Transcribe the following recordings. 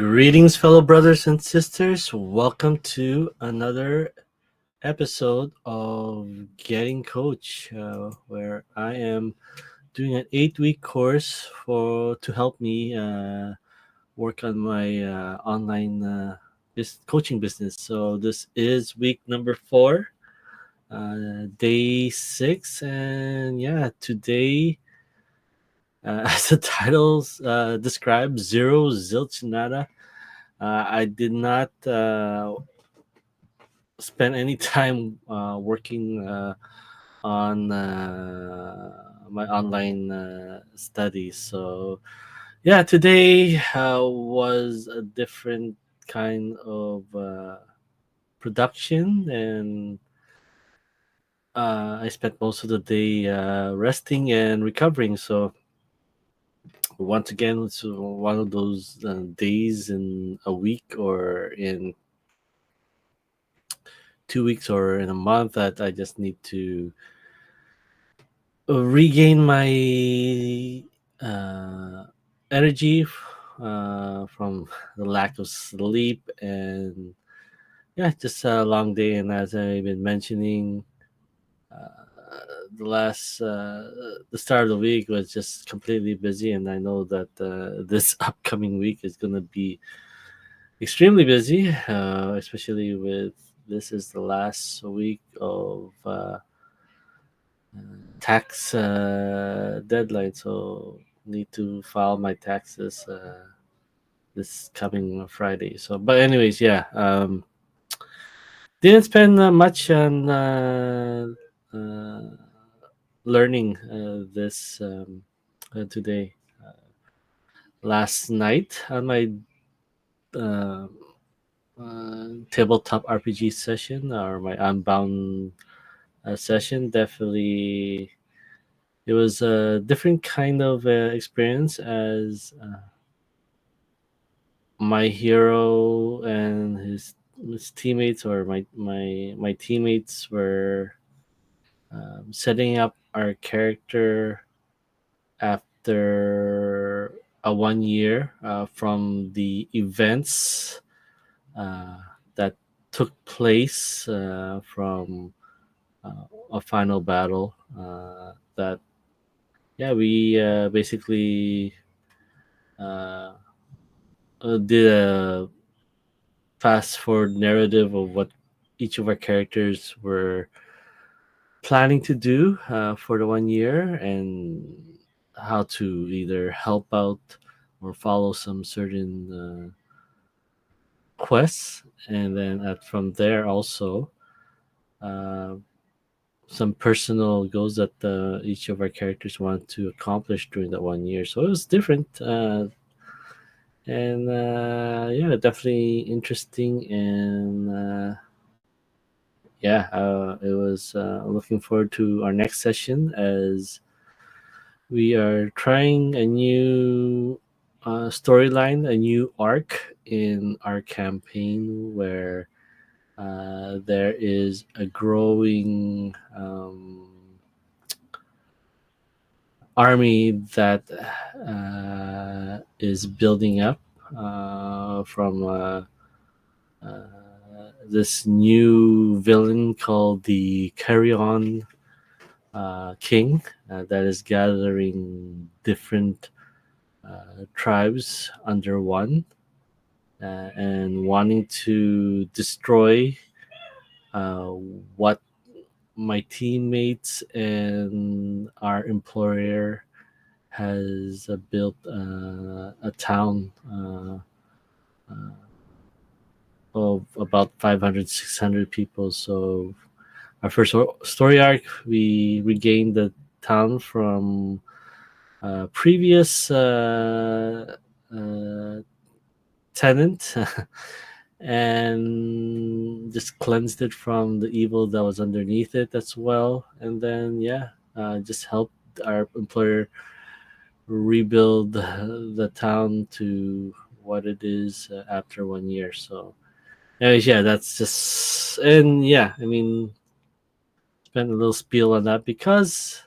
Greetings, fellow brothers and sisters. Welcome to another episode of Getting Coach, where I am doing an 8-week course for to help me work on my online coaching business. So this is week number 4, day 6, and yeah, today, as the titles describe, zero zilch nada. I did not spend any time working on my online studies. So, yeah, today was a different kind of production, and I spent most of the day resting and recovering. So, once again, it's one of those days in a week or in 2 weeks or in a month that I just need to regain my uh, energy from the lack of sleep, and yeah, just a long day. And as I've been mentioning, the start of the week was just completely busy, and I know that this upcoming week is going to be extremely busy, especially with this is the last week of tax deadline, so need to file my taxes this coming Friday. So, but anyways, yeah, didn't spend much on uh, learning this today. Last night on my uh, tabletop RPG session or my Unbound session, definitely it was a different kind of experience as my hero and his teammates or my teammates were setting up our character after a 1 year from the events uh, that took place from a final battle that yeah we basically uh, did a fast forward narrative of what each of our characters were planning to do for the 1 year and how to either help out or follow some certain quests, and then from there also uh, some personal goals that each of our characters wanted to accomplish during that 1 year. So it was different, and yeah, definitely interesting, and yeah, it was looking forward to our next session as we are trying a new storyline, a new arc in our campaign where there is a growing army that is building up from uh, this new villain called the Carry On King that is gathering different tribes under one and wanting to destroy uh, what my teammates and our employer has built a town of about 500, 600 people. So our first story arc, we regained the town from previous tenant and just cleansed it from the evil that was underneath it as well. And then, yeah, just helped our employer rebuild the town to what it is after 1 year. So, anyways, yeah, that's just, and yeah, I mean, spent a little spiel on that because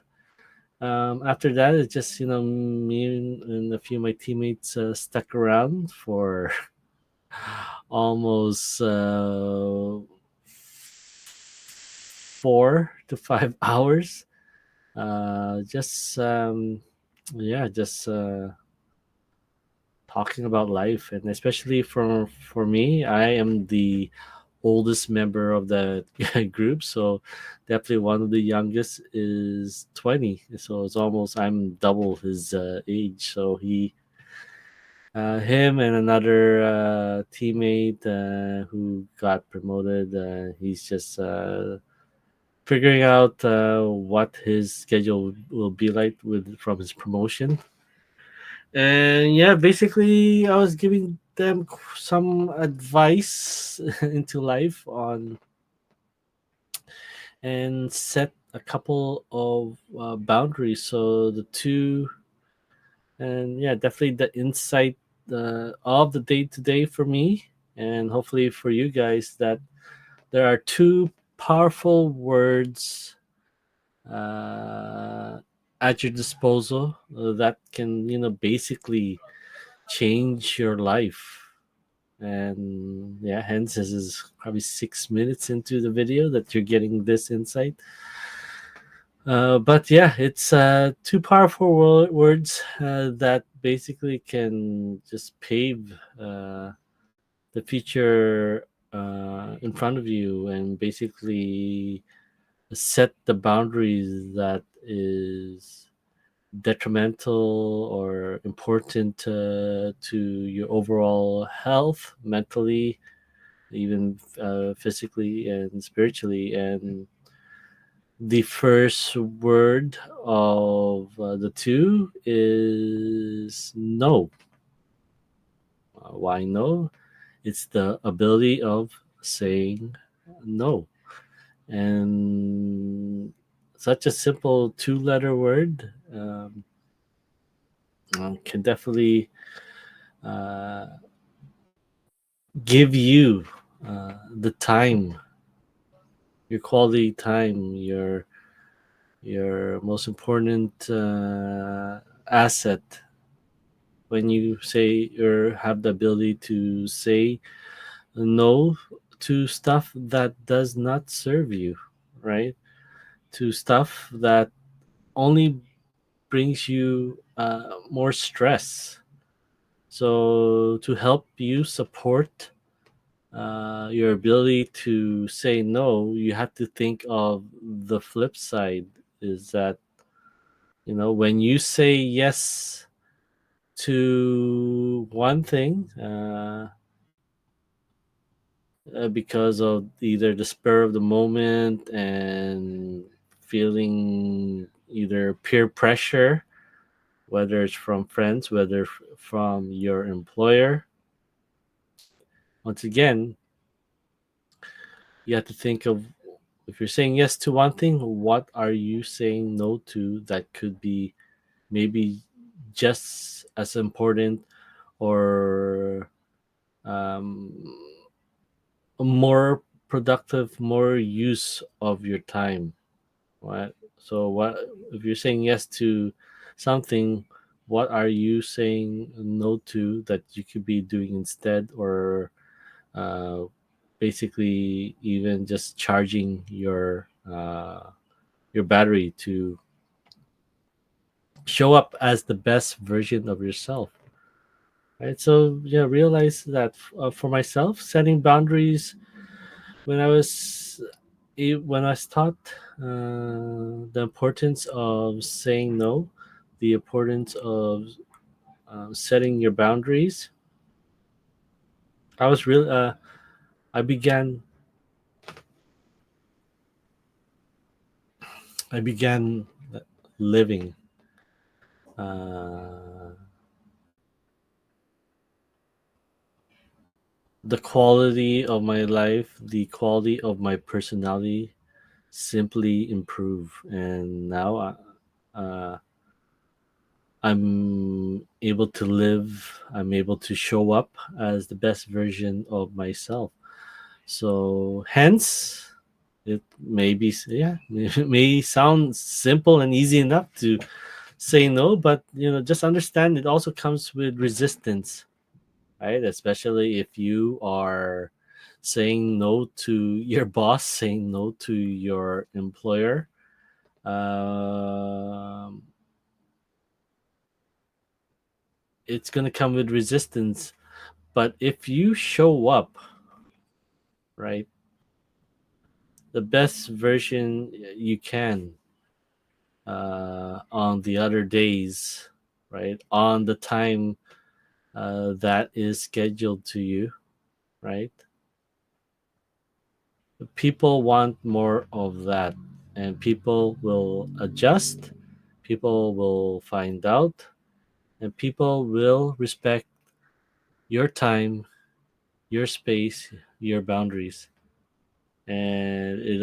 after that, it's just, me and a few of my teammates stuck around for almost 4 to 5 hours. Just yeah, just talking about life, and especially for me, I am the oldest member of the group, so definitely one of the youngest is 20. So it's almost I'm double his age. So him and another teammate who got promoted. He's just figuring out what his schedule will be like with from his promotion. And yeah, basically, I was giving them some advice into life on and set a couple of boundaries. So the two, and yeah, definitely the insight of the day to day for me, and hopefully for you guys, that there are two powerful words uh, at your disposal that can, basically change your life. And yeah, hence this is probably 6 minutes into the video that you're getting this insight. But yeah, it's two powerful words that basically can just pave the future in front of you, and basically set the boundaries that is detrimental or important to your overall health, mentally, even physically and spiritually. And the first word of the two is no. Why no? It's the ability of saying no. And such a simple two-letter word can definitely uh, give you the time, your quality time, your most important asset, when you say or have the ability to say no to stuff that does not serve you, right? To stuff that only brings you more stress. So to help you support your ability to say no, you have to think of the flip side. Is that, when you say yes to one thing, because of either the spur of the moment and feeling either peer pressure, whether it's from friends, whether from your employer. Once again, you have to think of, if you're saying yes to one thing, what are you saying no to that could be maybe just as important, or um, a more productive, more use of your time, right? So what if you're saying yes to something, what are you saying no to that you could be doing instead, or uh, basically even just charging your battery to show up as the best version of yourself, right? So yeah, realize that for myself, setting boundaries when I was taught the importance of saying no, the importance of setting your boundaries. I was real. I began. I began living uh, the quality of my life, the quality of my personality simply improve, and now I'm able to live. I'm able to show up as the best version of myself. So hence, it may be, yeah, it may sound simple and easy enough to say no, but just understand it also comes with resistance. right? Especially if you are saying no to your boss, saying no to your employer. Um, it's going to come with resistance. But if you show up, right, the best version you can on the other days, right, on the time that is scheduled to you, right, people want more of that, and people will adjust, people will find out, and people will respect your time, your space, your boundaries. And it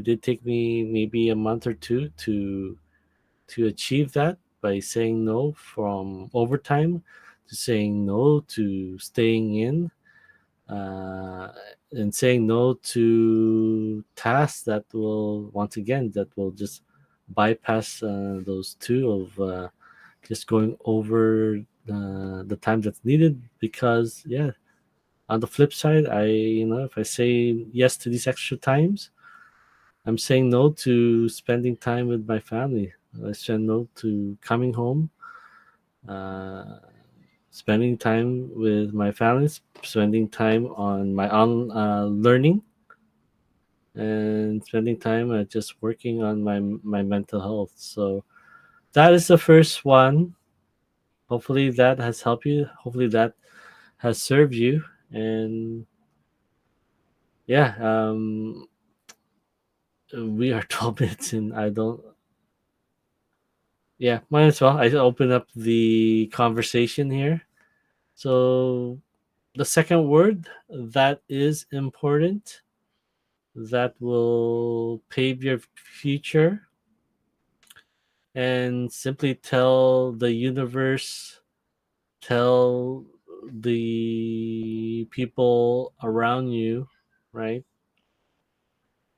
did take me maybe a month or two to achieve that, by saying no from overtime, to saying no to staying in, uh, and saying no to tasks that will, once again, that will just bypass those two of just going over the time that's needed. Because yeah, on the flip side, if I say yes to these extra times, I'm saying no to spending time with my family. I said no to coming home, uh, spending time with my family, spending time on my own learning, and spending time just working on my mental health. So that is the first one. Hopefully that has helped you. Hopefully that has served you. And yeah, we are 12 minutes in. I don't. Yeah, might as well. I open up the conversation here. So the second word that is important, that will pave your future, and simply tell the universe, tell the people around you, right,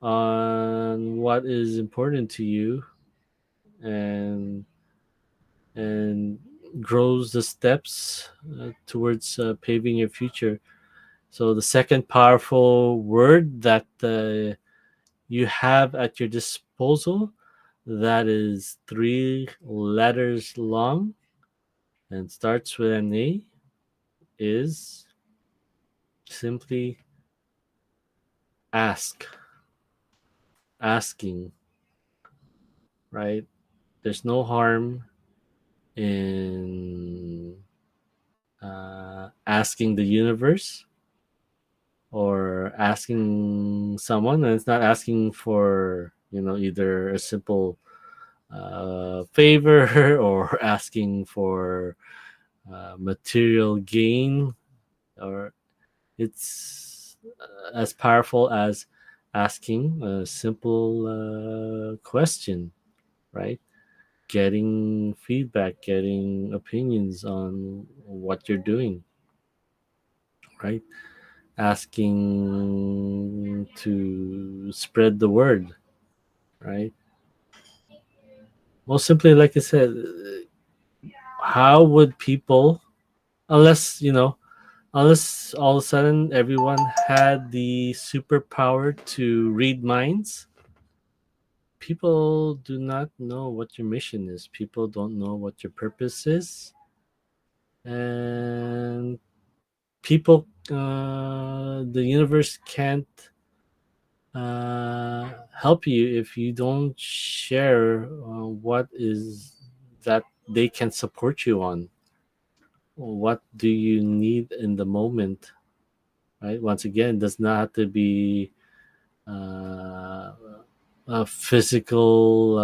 on what is important to you, and and grows the steps towards paving your future. So the second powerful word that you have at your disposal, that is three letters long and starts with an A, is simply ask. Asking, right? There's no harm in asking the universe, or asking someone. And it's not asking for, either a simple favor or asking for material gain, or it's as powerful as asking a simple question, right? Getting feedback, getting opinions on what you're doing, right? Asking to spread the word, right? Most simply, like I said, how would people, unless, unless all of a sudden everyone had the superpower to read minds, people do not know what your mission is. People don't know what your purpose is. And the universe can't help you if you don't share what is that they can support you on. What do you need in the moment, right? Once again, it does not have to be uh, physical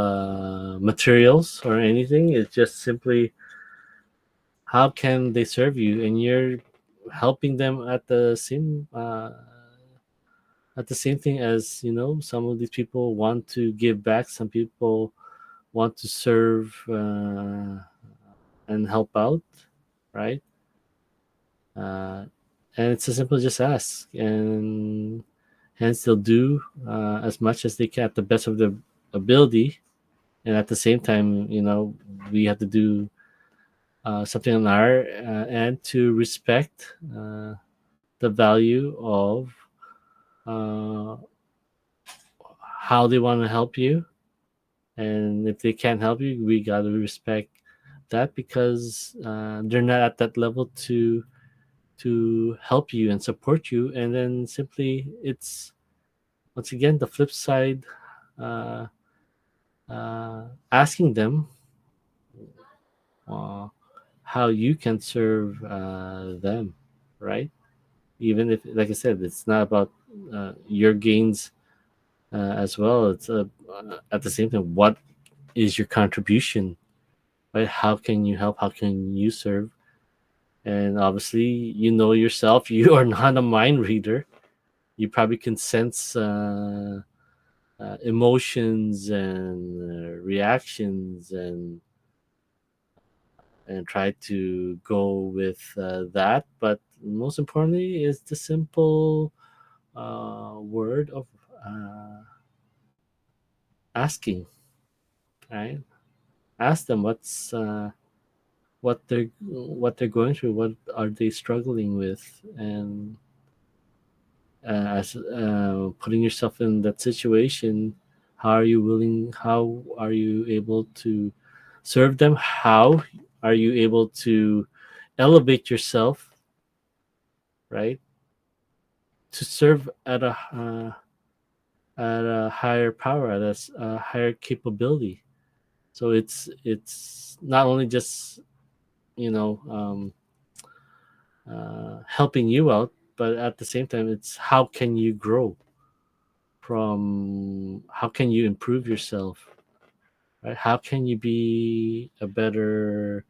materials or anything. It's just simply how can they serve you, and you're helping them at the same thing. As some of these people want to give back, some people want to serve and help out, right? uh, and it's as simple as just ask, and hence they'll do as much as they can at the best of their ability. And at the same time, we have to do something on our end to respect the value of uh, how they want to help you, and if they can't help you, we gotta respect that because they're not at that level to help you and support you. And then simply, it's once again the flip side, uh, asking them uh, how you can serve them, right? Even if, like I said, it's not about your gains as well. It's at the same time, what is your contribution, right? How can you help? How can you serve? And obviously, you know yourself. You are not a mind reader. You probably can sense emotions and reactions, and try to go with that. But most importantly, is the simple word of uh, asking. Right? Ask them what they're going through, what are they struggling with, and as putting yourself in that situation, how are you able to serve them? How are you able to elevate yourself, right, to serve at a higher power, at a higher capability? So it's not only just, you know um, helping you out, but at the same time, it's how can you grow from, how can you improve yourself, right? How can you be a better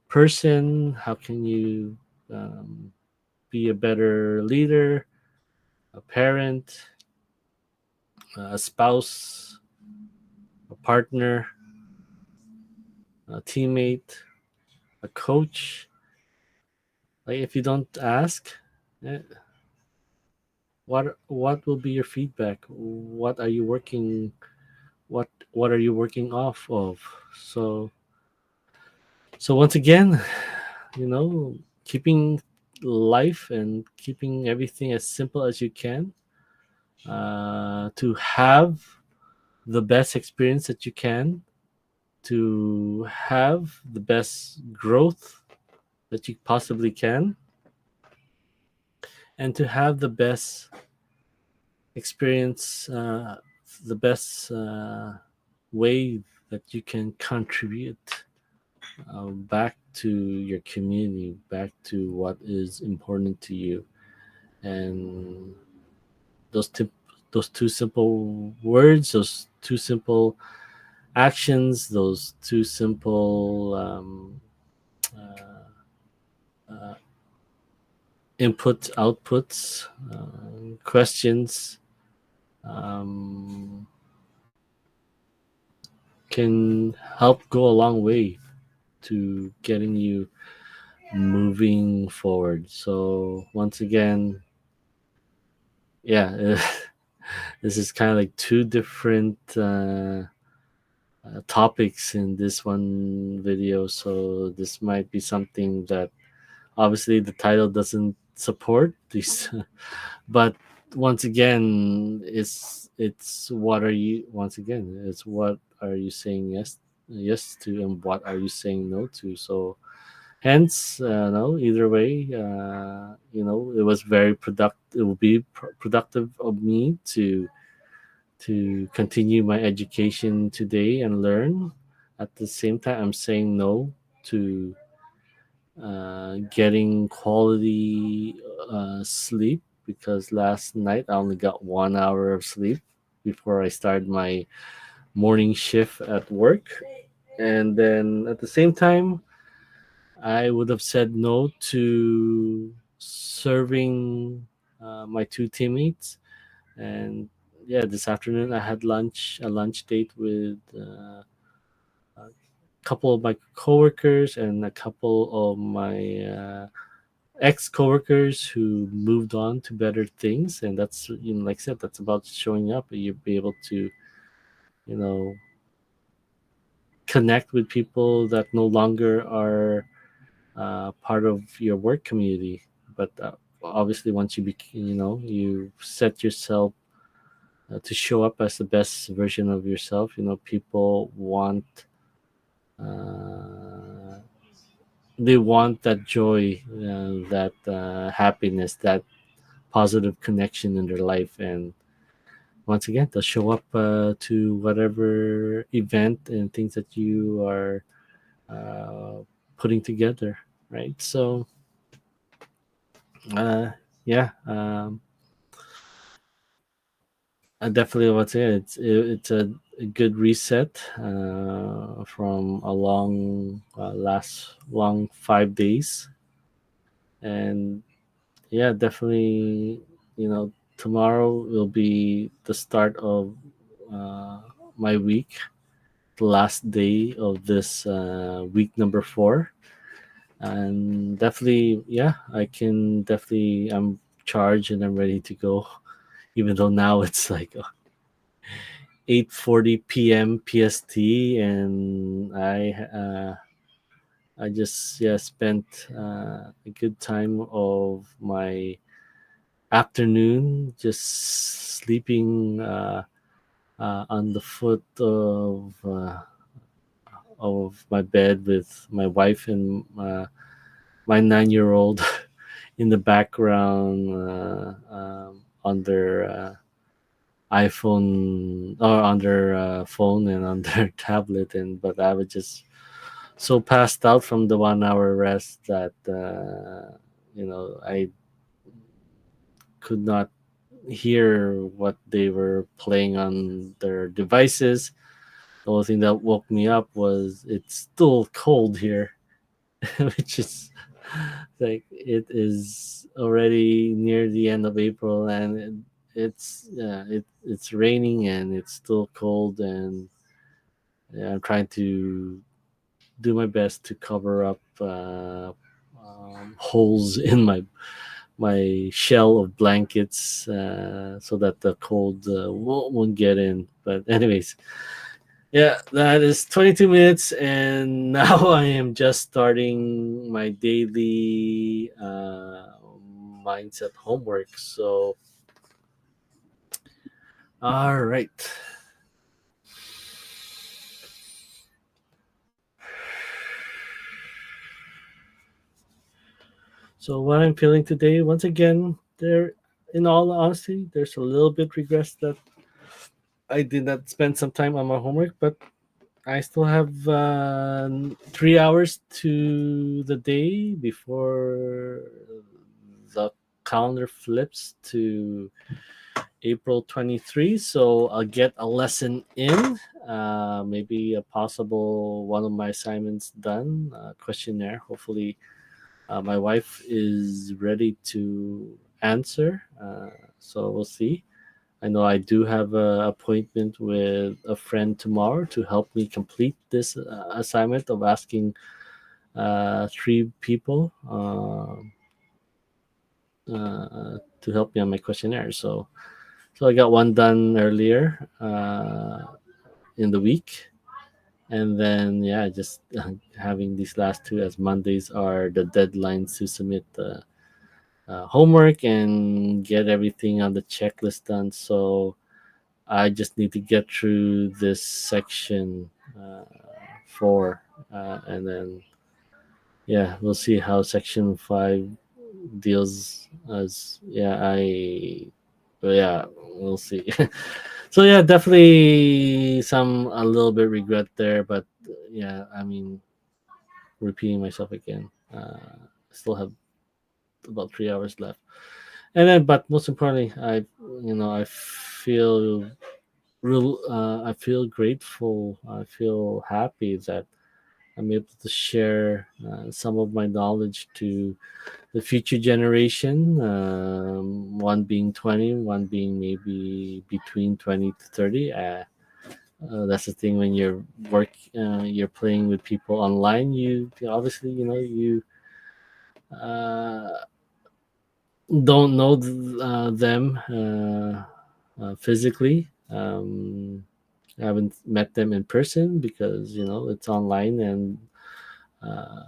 person? How can you um, be a better leader, a parent, a spouse, a partner, a teammate, a coach? Like, if you don't ask, eh, what will be your feedback? What are you working? What are you working off of? So once again, keeping life and keeping everything as simple as you can, to have the best experience that you can, to have the best growth that you possibly can, and to have the best experience, the best way that you can contribute back to your community, back to what is important to you. And those tip, those two simple words, those two simple actions, those two simple uh, uh, input outputs, questions, um, can help go a long way to getting you moving forward. So once again, yeah, this is kind of like two different topics in this one video. So this might be something that obviously the title doesn't support these, but once again, it's what are you once again it's what are you saying yes to, and what are you saying no to? So hence, no, either way, it was very productive. It will be productive of me to continue my education today and learn. At the same time, I'm saying no to getting quality sleep, because last night I only got 1 hour of sleep before I started my morning shift at work. And then at the same time, I would have said no to serving my two teammates. And yeah, this afternoon I had a lunch date with a couple of my coworkers and a couple of my ex coworkers who moved on to better things. And that's, like I said, that's about showing up. You'll be able to, you know, connect with people that no longer are part of your work community. But obviously, once you set yourself to show up as the best version of yourself. People want uh, they want that joy, that happiness, that positive connection in their life, and once again, they'll show up to whatever event and things that you are uh, putting together, right? So, yeah, I definitely would say it's a good reset from a last long 5 days, and yeah, definitely, tomorrow will be the start of uh, my week, the last day of this week number 4, and definitely, yeah, I'm charged and I'm ready to go. Even though now it's like 8:40 p.m. PST, and I just, yeah, spent a good time of my afternoon just sleeping on the foot of my bed with my wife and my 9-year-old in the background on their iPhone, or on their phone and on their tablet, and but I was just so passed out from the 1 hour rest that I could not hear what they were playing on their devices. The only thing that woke me up was it's still cold here, which is like it is already near the end of April, and it's raining and it's still cold, and yeah, I'm trying to do my best to cover up holes in my shell of blankets so that the cold won't get in. But anyways, yeah, that is 22 minutes, and now I am just starting my daily mindset homework. So, all right. So, what I'm feeling today, once again, in all honesty, there's a little bit regrets that I did not spend some time on my homework, but I still have 3 hours to the day before the calendar flips to April 23. So I'll get a lesson in, maybe a possible one of my assignments done, questionnaire. Hopefully, my wife is ready to answer. So we'll see. I know I do have an appointment with a friend tomorrow to help me complete this assignment of asking 3 people to help me on my questionnaire. So I got one done earlier in the week, and then yeah, just having these last two, as Mondays are the deadlines to submit the homework and get everything on the checklist done. So I just need to get through this section 4, and then yeah, we'll see how section 5 deals. As yeah, but yeah, we'll see. So yeah, definitely a little bit regret there, but yeah, I mean, repeating myself again. I still have about 3 hours left, and then, but most importantly, I feel I feel grateful. I feel happy that I'm able to share some of my knowledge to the future generation. One being 20, one being maybe between 20 to 30. That's the thing when you're playing with people online. You obviously, uh, don't know them physically. I haven't met them in person because it's online, and uh,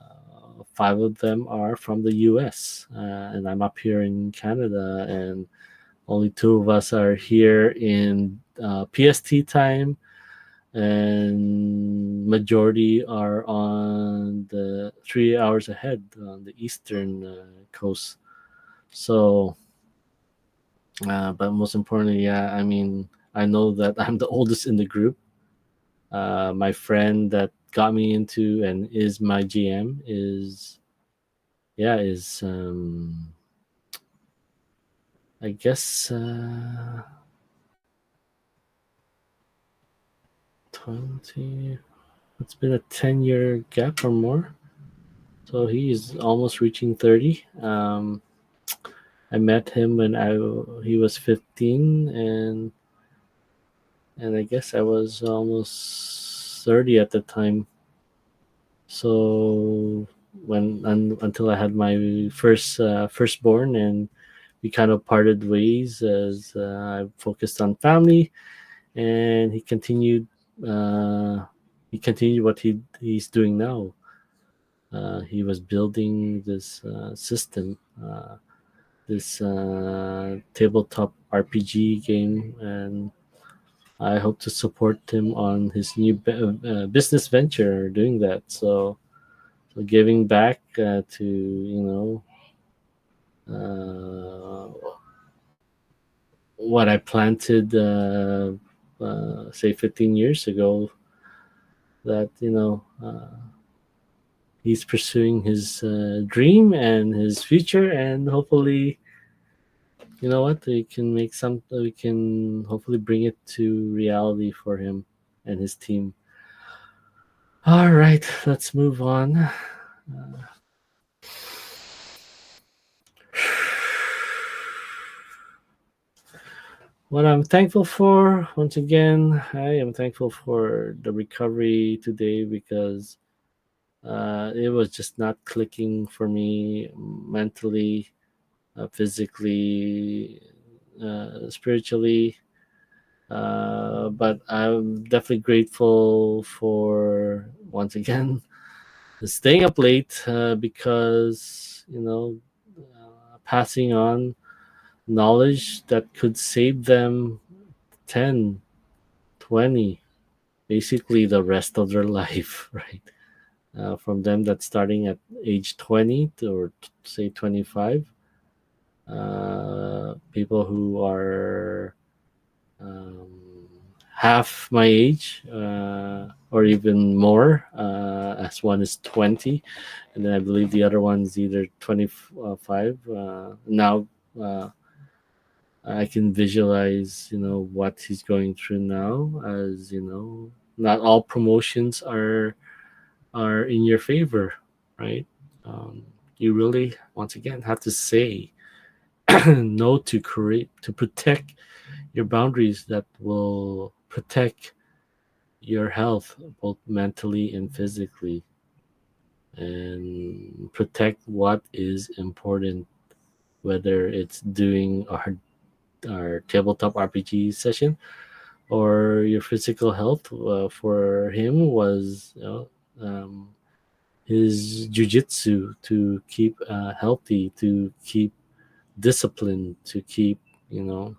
five of them are from the US, and I'm up here in Canada, and only two of us are here in PST time, and majority are on the 3 hours ahead on the eastern coast. So, but most importantly, yeah, I mean, I know that I'm the oldest in the group. My friend that got me into and is my GM is, yeah, is I guess 20. It's been a 10-year gap or more. So he is almost reaching 30. I met him when he was 15, and I guess I was almost 30 at the time. So until I had my firstborn, and we kind of parted ways as I focused on family, and uh, he continued what he's doing now. He was building this system, this tabletop RPG game, and I hope to support him on his new business venture doing that. So giving back to what I planted, say 15 years ago. That he's pursuing his dream and his future, and hopefully, you know what, we can hopefully bring it to reality for him and his team. All right, let's move on. What I'm thankful for, once again, I am thankful for the recovery today because it was just not clicking for me mentally, physically, spiritually. But I'm definitely grateful for, once again, staying up late because, passing on knowledge that could save them 10, 20, basically the rest of their life, right? From them that starting at age 20 to, or say 25, people who are um, half my age, or even more, as one is 20, and then I believe the other one's either 25. Now I can visualize, what he's going through now, as not all promotions are in your favor, right? You really, once again, have to say no to create to protect your boundaries that will protect your health both mentally and physically, and protect what is important, whether it's doing our tabletop RPG session or your physical health. For him was, his jujitsu, to keep healthy, to keep disciplined, to keep, you know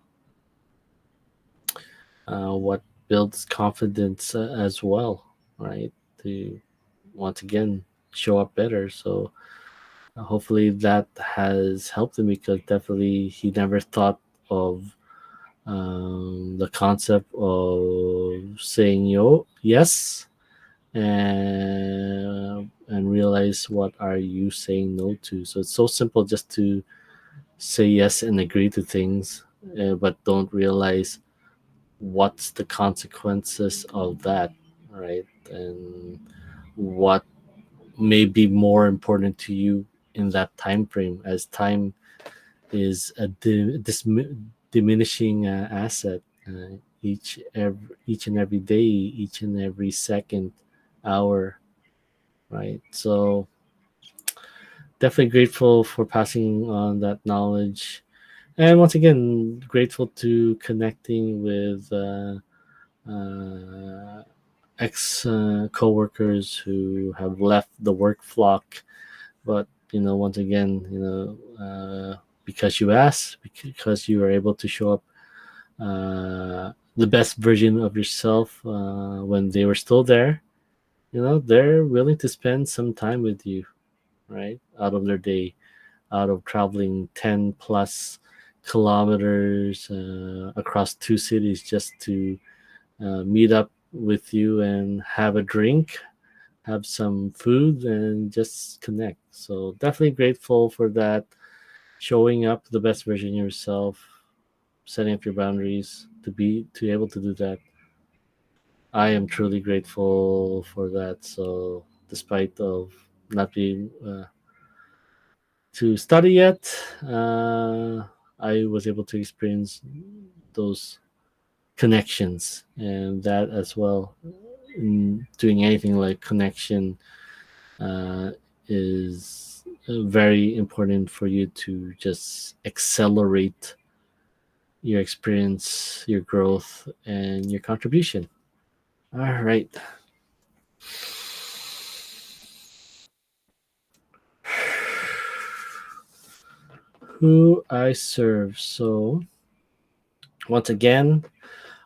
what builds confidence as well, right? To once again show up better. So hopefully that has helped him, because definitely he never thought of the concept of saying yes, and realize what are you saying no to. So it's so simple just to say yes and agree to things, but don't realize what's the consequences of that, right? And what may be more important to you in that time frame, as time is diminishing asset, each and every day, each and every second, hour, right? So definitely grateful for passing on that knowledge, and once again grateful to connecting with ex coworkers who have left the work flock, But once again, because you asked, because you were able to show up the best version of yourself when they were still there, they're willing to spend some time with you, right? Out of their day, out of traveling 10 plus kilometers across two cities just to meet up with you and have a drink, have some food, and just connect. So definitely grateful for that. Showing up the best version of yourself, setting up your boundaries to able to do that. I am truly grateful for that. So despite of not being to study yet, I was able to experience those connections and that as well. Doing anything like connection uh, is very important for you to just accelerate your experience, your growth, and your contribution. All right. Who I serve. So, once again,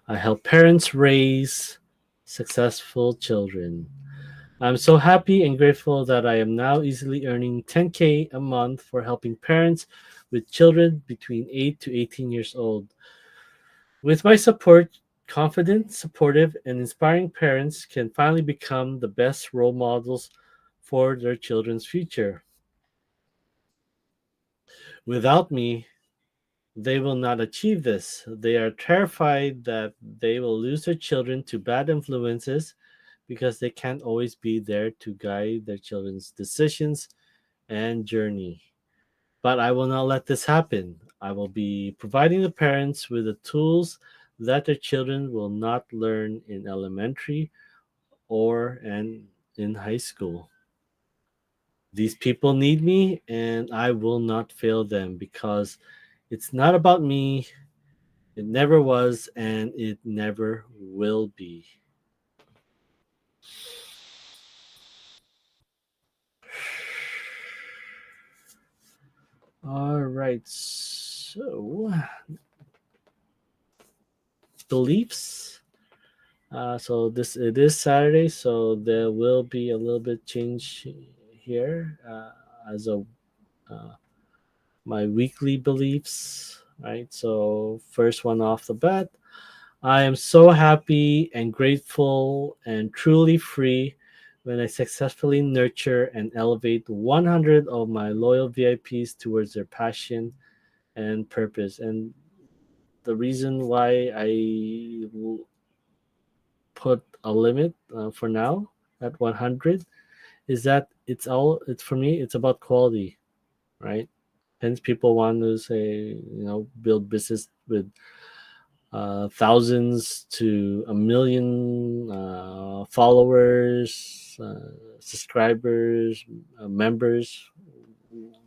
I help parents raise successful children. I'm so happy and grateful that I am now easily earning 10K a month for helping parents with children between 8 to 18 years old. With my support, confident, supportive, and inspiring parents can finally become the best role models for their children's future. Without me, they will not achieve this. They are terrified that they will lose their children to bad influences because they can't always be there to guide their children's decisions and journey. But I will not let this happen. I will be providing the parents with the tools that their children will not learn in elementary or and in high school. These people need me and I will not fail them because it's not about me. It never was and it never will be. All right. So, beliefs. So this it is Saturday, so there will be a little bit change here as a uh, my weekly beliefs. Right. So first one off the bat, I am so happy and grateful and truly free when I successfully nurture and elevate 100 of my loyal VIPs towards their passion and purpose. And the reason why I put a limit for now at 100 is that it's for me it's about quality, right? Hence people want to say build business with thousands to a million followers, subscribers, members,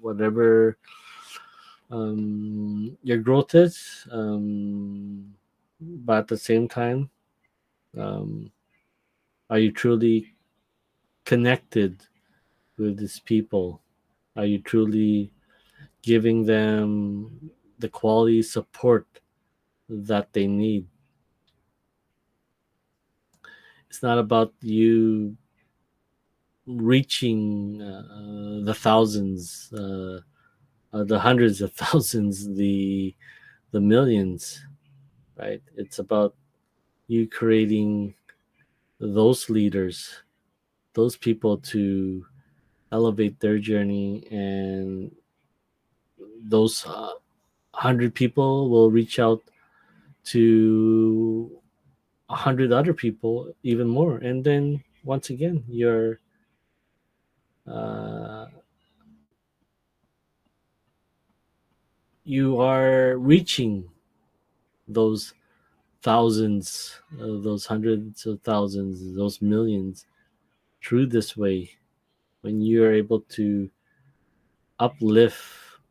whatever your growth is, but at the same time, um, are you truly connected with these people? Are you truly giving them the quality support that they need? It's not about you reaching the thousands, the hundreds of thousands, the millions, right? It's about you creating those leaders, those people to elevate their journey, and those 100 people will reach out to 100 other people even more, and then once again uh, you are reaching those thousands, those hundreds of thousands, those millions through this way when you are able to uplift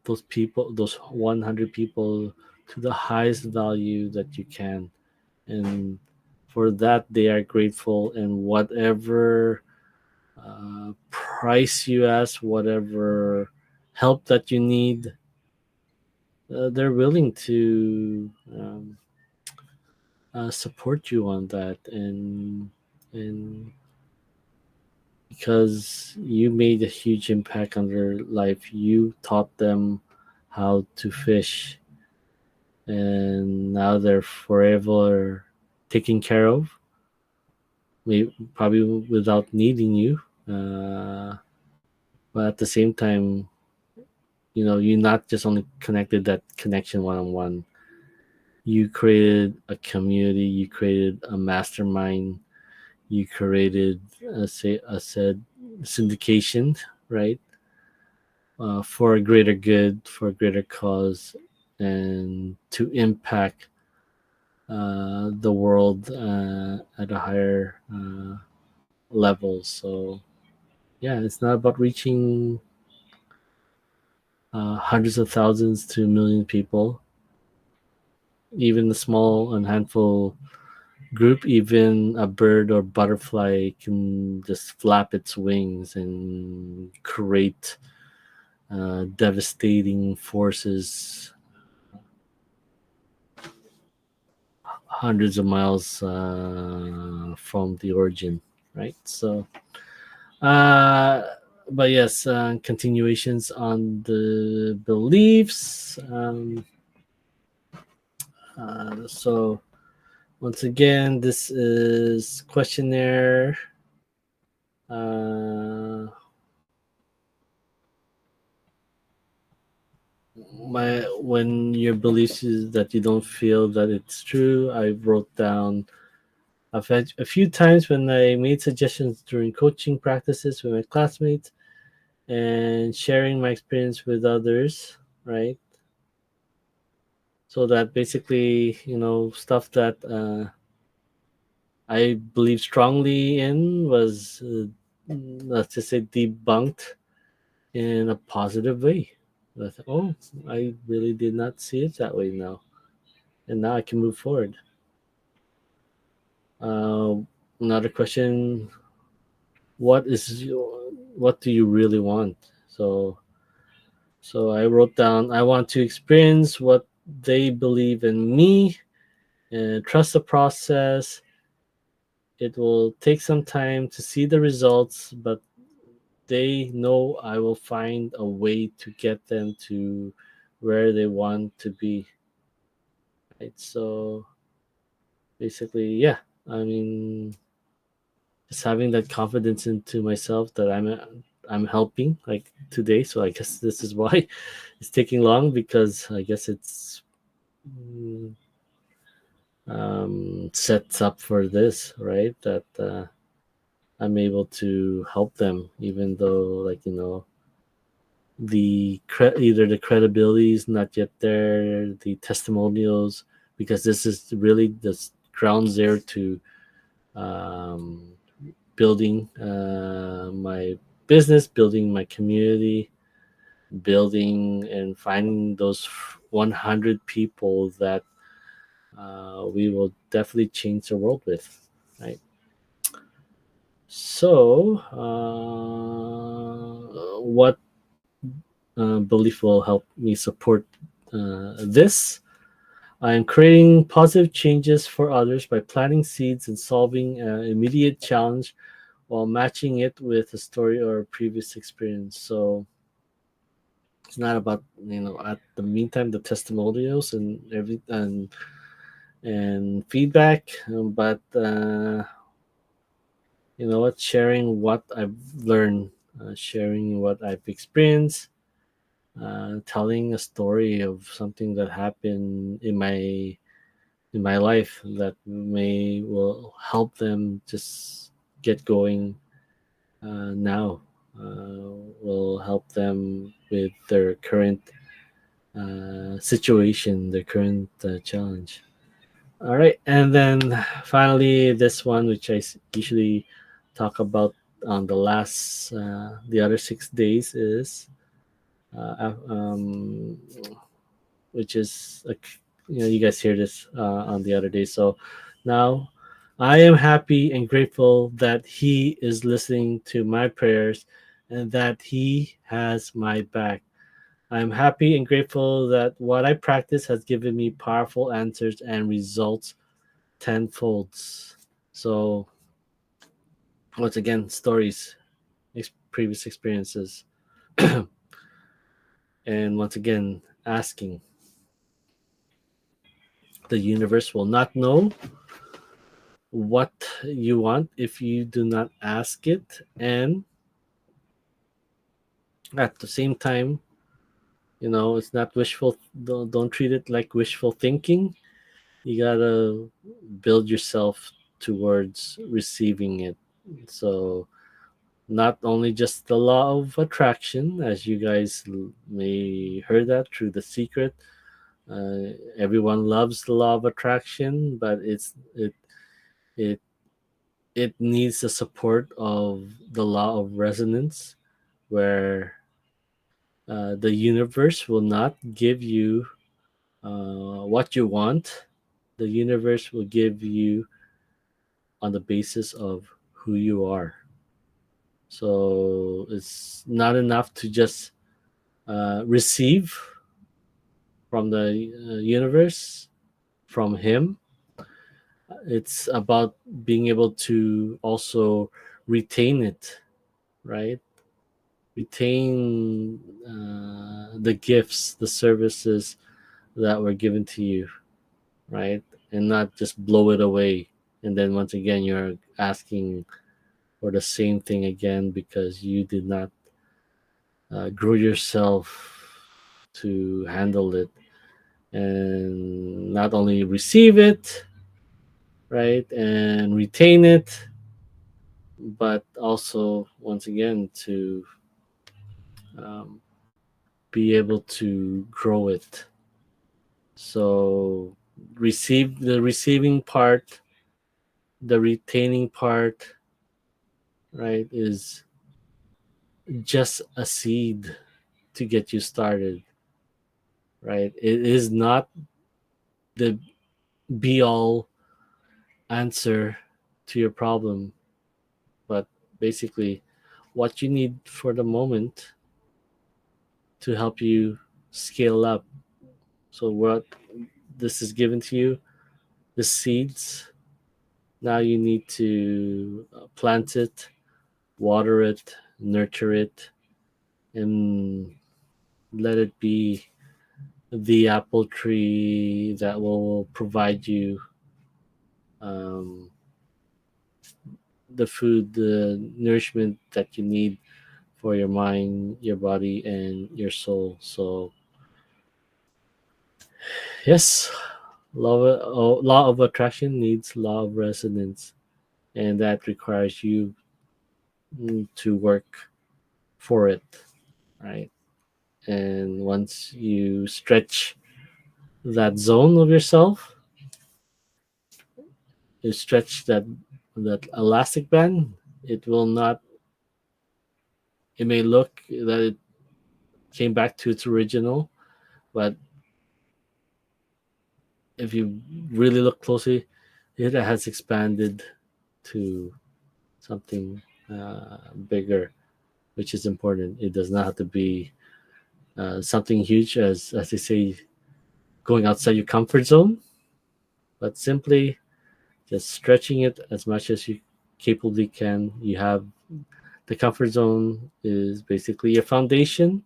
those people, those 100 people to the highest value that you can. And for that, they are grateful, and whatever price you ask, whatever help that you need, they're willing to support you on that, and because you made a huge impact on their life, you taught them how to fish, and now they're forever taken care of, maybe probably without needing you. Uh, but at the same time, you not just only connected that connection one on one. You created a community. You created a mastermind. You created a said syndication, right? For a greater good, for a greater cause, and to impact the world at a higher level. So yeah, it's not about reaching hundreds of thousands to a million people. Even a small and handful group, even a bird or butterfly can just flap its wings and create devastating forces hundreds of miles from the origin, right? So, uh, but yes, continuations on the beliefs. So, once again, this is questionnaire. Uh, my when your beliefs is that you don't feel that it's true, I wrote down. I've had a few times when I made suggestions during coaching practices with my classmates and sharing my experience with others, right? So that basically, stuff that I believe strongly in was, let's just say, debunked in a positive way. That, oh, I really did not see it that way now, and now I can move forward. Uh, Another question: what do you really want? So I wrote down, I want to experience what they believe in me and trust the process. It will take some time to see the results, but they know I will find a way to get them to where they want to be. Right. So basically, yeah. I mean, just having that confidence into myself that I'm helping like today. So I guess this is why it's taking long, because I guess it's mm, sets up for this, right? That I'm able to help them, even though, like, either the credibility is not yet there, the testimonials, because this is really the ground zero to um, building my business, building my community, building and finding those 100 people that we will definitely change the world with, right? So, what belief will help me support this? I'm creating positive changes for others by planting seeds and solving an immediate challenge while matching it with a story or a previous experience. So it's not about, at the meantime, the testimonials and and feedback, but sharing what I've learned, sharing what I've experienced, telling a story of something that happened in my life that may will help them just get going now. Will help them with their current situation, their current challenge. All right, and then finally, this one, which usually talk about on the other 6 days, is which is like, you guys hear this on the other day. So now, I am happy and grateful that He is listening to my prayers and that He has my back. I'm happy and grateful that what I practice has given me powerful answers and results tenfolds. So, once again, stories, previous experiences, and once again, asking. The universe will not know what you want if you do not ask it. And at the same time, it's not wishful. Don't treat it like wishful thinking. You gotta build yourself towards receiving it. So, not only just the law of attraction, as you guys may heard that through The Secret. Everyone loves the law of attraction, but it it needs the support of the law of resonance, where the universe will not give you what you want. The universe will give you on the basis of who you are. So it's not enough to just receive from the universe, from Him. It's about being able to also retain it, right? Retain the gifts, the services that were given to you, right? And not just blow it away. And then once again, you're asking for the same thing again because you did not grow yourself to handle it and not only receive it, right, and retain it, but also, once again, to um, be able to grow it. So, receiving part, the retaining part, right, is just a seed to get you started, right? It is not the be all answer to your problem, but basically what you need for the moment to help you scale up. So, what this is given to you, the seeds, now you need to plant it, water it, nurture it, and let it be the apple tree that will provide you um, the food, the nourishment that you need for your mind, your body, and your soul. So, yes, law of attraction needs law of resonance, and that requires you to work for it, right? And once you stretch that zone of yourself, you stretch that elastic band. It will not. It may look that it came back to its original, but if you really look closely, it has expanded to something bigger, which is important. It does not have to be something huge, as they say, going outside your comfort zone, but simply just stretching it as much as you capably can. You have the comfort zone is basically your foundation.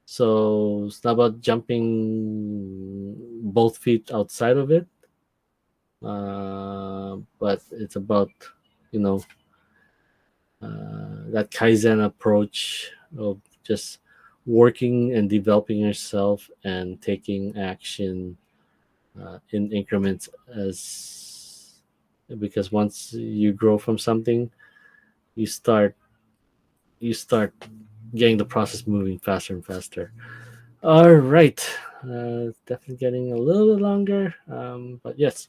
So it's not about jumping both feet outside of it, but it's about you know that kaizen approach of just working and developing yourself and taking action in increments, as because once you grow from something, you start you start getting the process moving faster and faster. All right, it's definitely getting a little bit longer, but yes.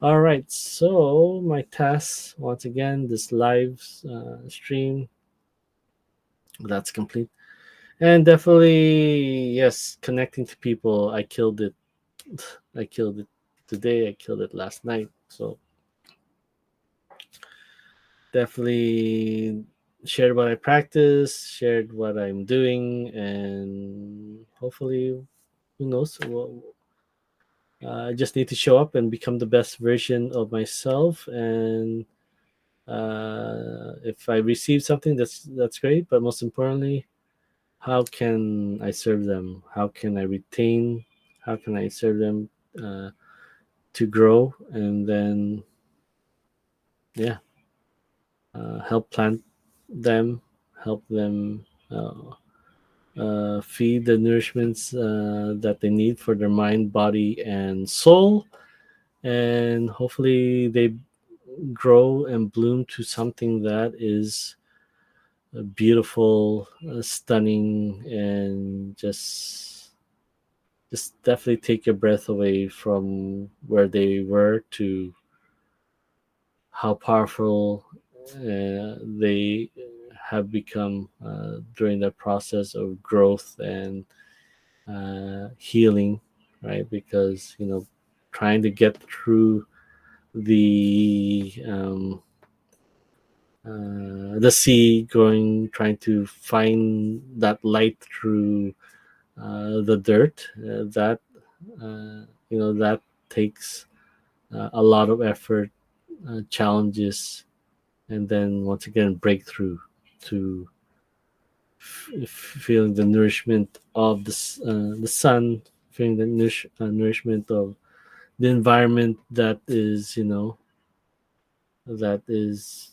All right, so my task once again, this live stream, that's complete. And definitely, yes, connecting to people. I killed it. I killed it today. I killed it last night. So, definitely shared what I practice, shared what I'm doing, and hopefully, who knows? I just need to show up and become the best version of myself. And if I receive something, that's great. But most importantly, how can I serve them? How can I retain? How can I serve them uh, to grow? And then, yeah, help plant them, help them feed the nourishments that they need for their mind, body, and soul. And hopefully, they grow and bloom to something that is beautiful, stunning, and just definitely take your breath away from where they were to how powerful they have become during the process of growth and healing, right? Because trying to get through the sea, going trying to find that light through the dirt, that takes a lot of effort, challenges, and then once again breakthrough to feeling the nourishment of the sun, feeling the nourishment of the environment that is that is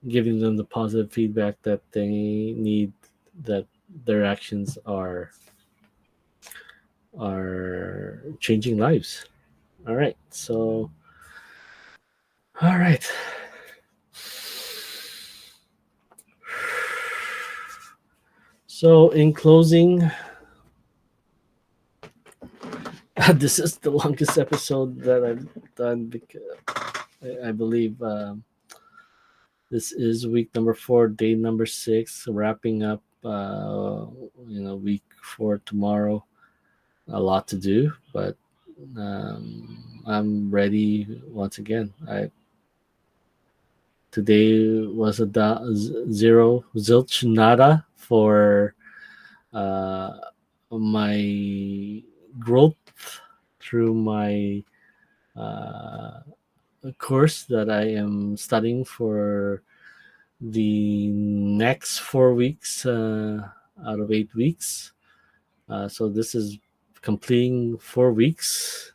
giving them the positive feedback that they need, that their actions are changing lives. All right, all right. So in closing, this is the longest episode that I've done because I believe this is week number 4, day number 6, wrapping up. Week 4 tomorrow. A lot to do, but I'm ready once again. I Today was a zero, zilch, nada for uh, my growth through my uh, course that I am studying for the next 4 weeks out of 8 weeks. So this is completing 4 weeks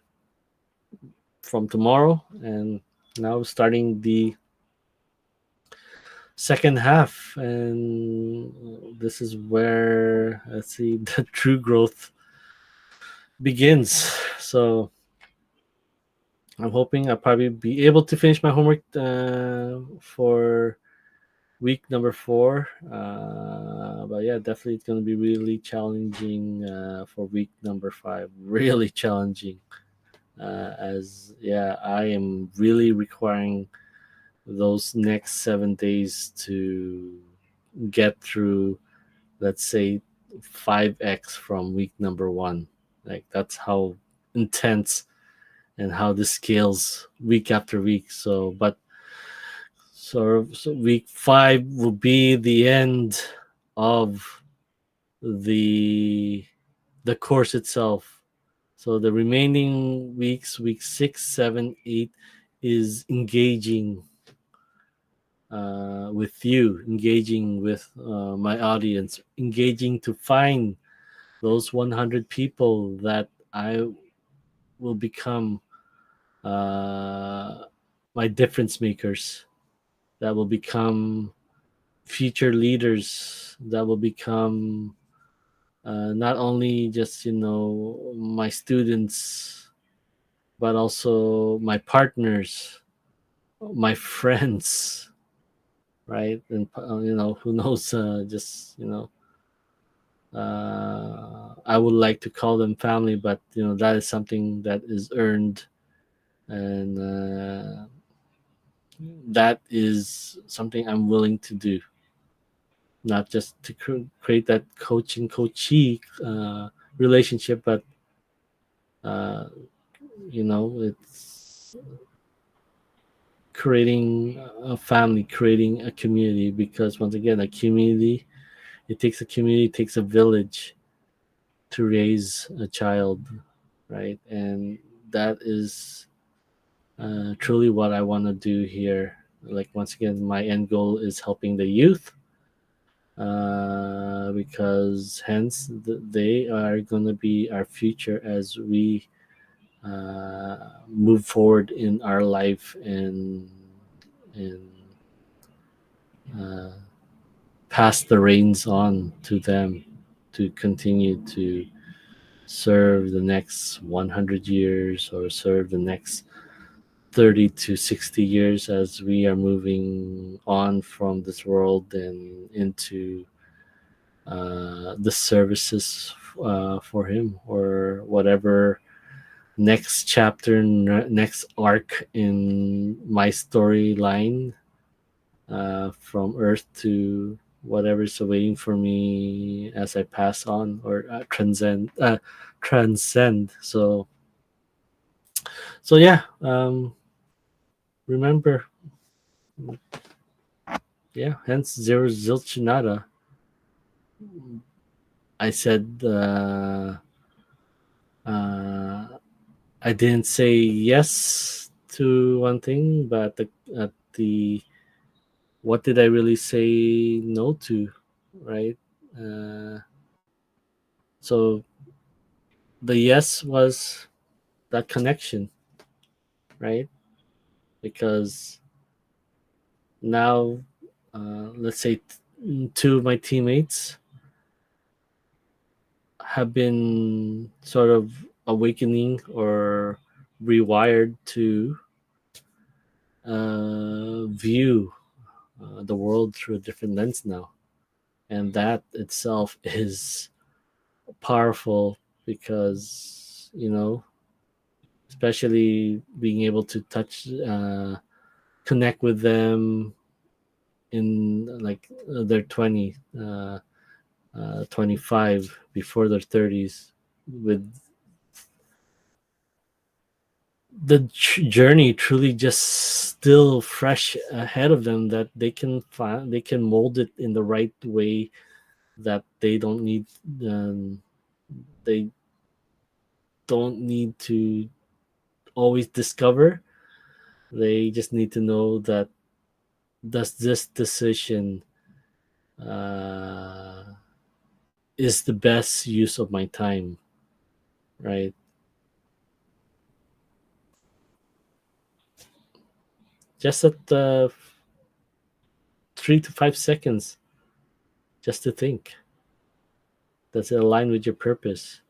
from tomorrow, and now starting the second half. And this is where, let's see, the true growth begins. So I'm hoping I'll probably be able to finish my homework for week number 4. But yeah, definitely it's going to be really challenging for week number 5. Really challenging. As yeah, I am really requiring those next 7 days to get through, let's say, 5x from week number 1. Like, that's how intense and how this scales week after week. So week 5 will be the end of the the course itself. So the remaining weeks, week 6, 7, 8, is engaging with you, engaging with my audience, engaging to find those 100 people that I will become uh, my difference makers, that will become future leaders, that will become not only just my students, but also my partners, my friends, right? And who knows, just I would like to call them family, but that is something that is earned, and that is something I'm willing to do, not just to create that coaching coachee relationship, but uh, it's creating a family, creating a community. Because once again, a community, it takes a community, it takes a village to raise a child, right? And that is truly what I want to do here. Like, once again, my end goal is helping the youth, because hence they are going to be our future as we move forward in our life, and uh, pass the reins on to them to continue to serve the next 100 years, or serve the next 30 to 60 years, as we are moving on from this world and into the services for him, or whatever next chapter, next arc in my storyline, from Earth to whatever's waiting for me as I pass on, or transcend. So yeah, remember, yeah. Hence zero zilch nada. I said, uh, I didn't say yes to one thing, but at the what did I really say no to, right? Uh, so the yes was that connection, right? Because now, let's say two of my teammates have been sort of awakening, or rewired to view the world through a different lens now. And that itself is powerful, because, especially being able to connect with them in, like, their 25, before their 30s, with the journey truly just still fresh ahead of them, that they can mold it in the right way, that um, they don't need to always discover. They just need to know that, does this decision uh, is the best use of my time, right? Just at 3 to 5 seconds, just to think. Does it align with your purpose?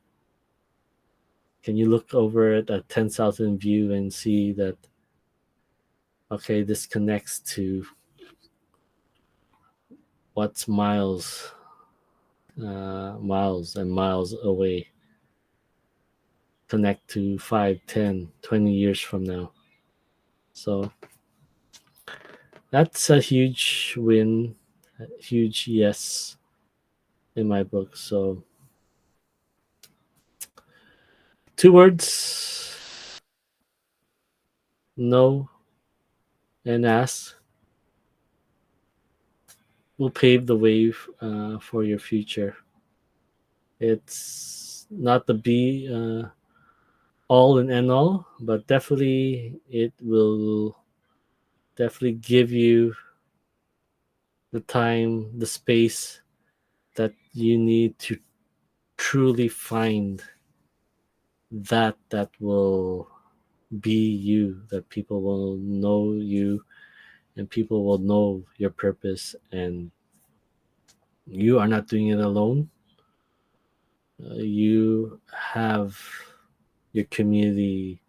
Can you look over at a 10,000 view and see that, okay, this connects to what's miles and miles away, connect to 5, 10, 20 years from now. So that's a huge win, a huge yes in my book. So, two words: no and ask will pave the way for your future. It's not the be all and end all, but definitely it will definitely give you the time, the space that you need to truly find that will be you, that people will know you, and people will know your purpose, and you are not doing it alone. You have your community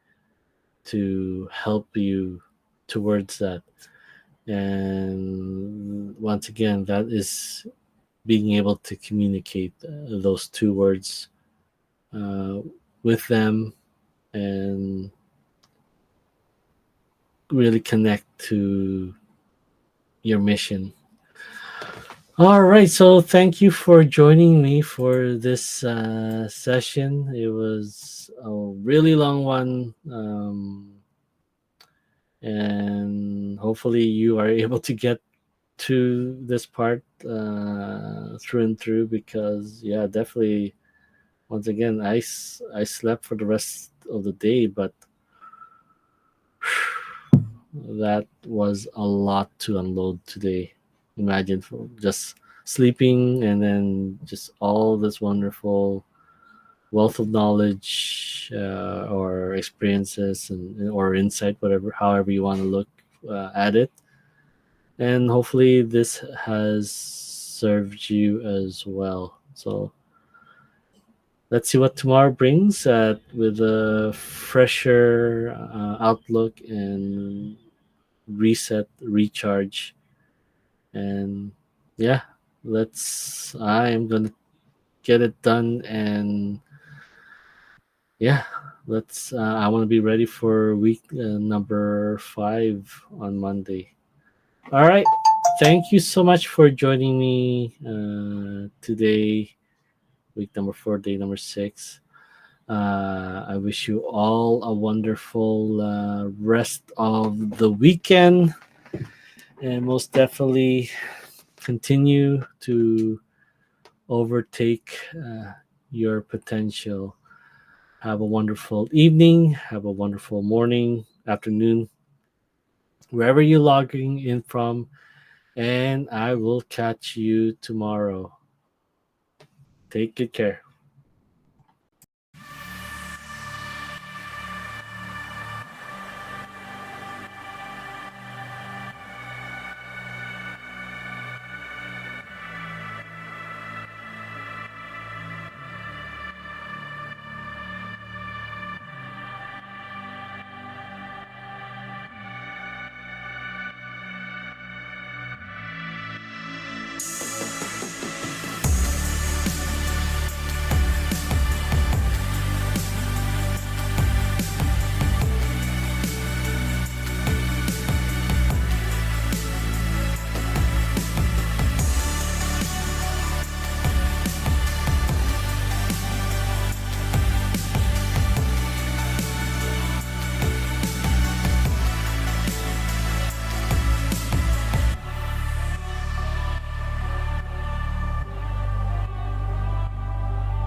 to help you towards that. And once again, that is being able to communicate those two words uh, with them, and really connect to your mission. All right, so thank you for joining me for this session. It was a really long one, and hopefully you are able to get to this part through and through, because yeah, definitely, once again, I slept for the rest of the day, but that was a lot to unload today. Imagine for just sleeping and then just all this wonderful wealth of knowledge, or experiences, and or insight, whatever, however you want to look at it. And hopefully this has served you as well. So let's see what tomorrow brings, with a fresher outlook and reset, recharge, and yeah, I am gonna get it done, and yeah, I want to be ready for week number 5 on Monday. All right. Thank you so much for joining me today, week number 4, day number 6. I wish you all a wonderful rest of the weekend, and most definitely continue to overtake your potential. Have a wonderful evening, have a wonderful morning, afternoon, wherever you're logging in from, and I will catch you tomorrow. Take good care.